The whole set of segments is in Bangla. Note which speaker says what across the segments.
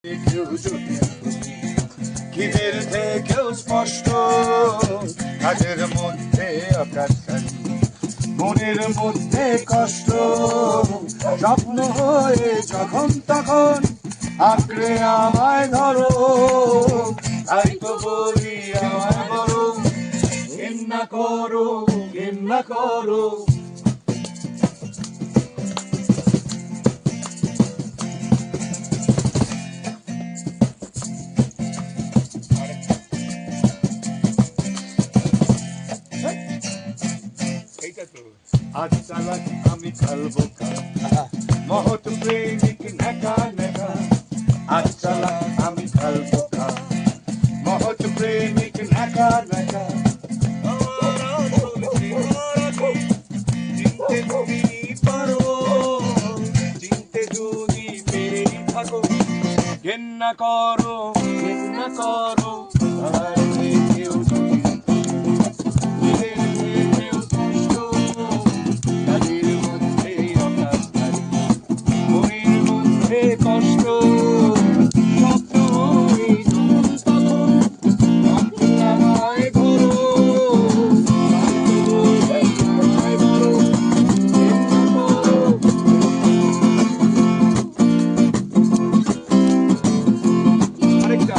Speaker 1: কেউ যদি খিদের থেকেও স্পষ্ট কাজের মধ্যে অকাশালি মনের মধ্যে কষ্ট স্বপ্ন হয়ে যখন তখন আঁকড়ে আমায় ধরো তাই তো বলি আমায় বলো ঘেন্না করো ঘেন্না করো আজ চালাক আমি কাল বোকা মহৎ প্রেমিক নেকা নেকা আজ চালাক আমি কাল বোকা মহৎ প্রেমিক নেকা নেকা চিনতে তুমি পারো চিনতে যদি পেরেই থাকো ঘেন্না করো আর কেউ যদি কষ্ট স্বপ্ন আমায় ধরো আরেকটা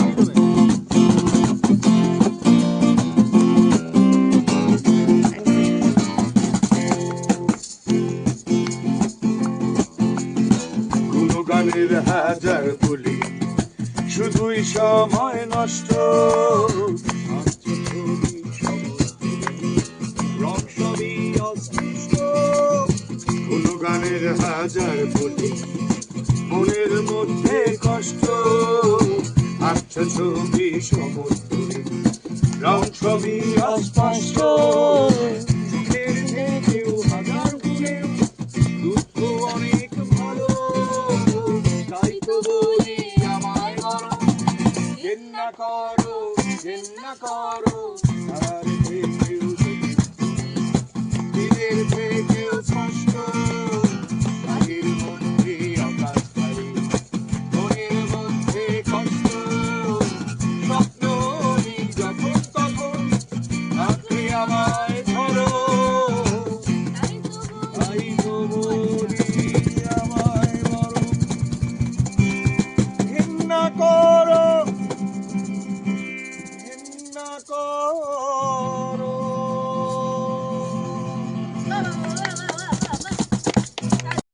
Speaker 1: গানের হাজার বলি শুধুই সময় নষ্ট রং সবই অস্পষ্ট কোনো গানের হাজার বলি মনের মধ্যে কষ্ট আচ্ছা ছবি সমস্ত রং সবই অস্পষ্ট হাজার গুণেও দুঃখ অনেক ভালো ঘেন্না করো আর কেউ যদি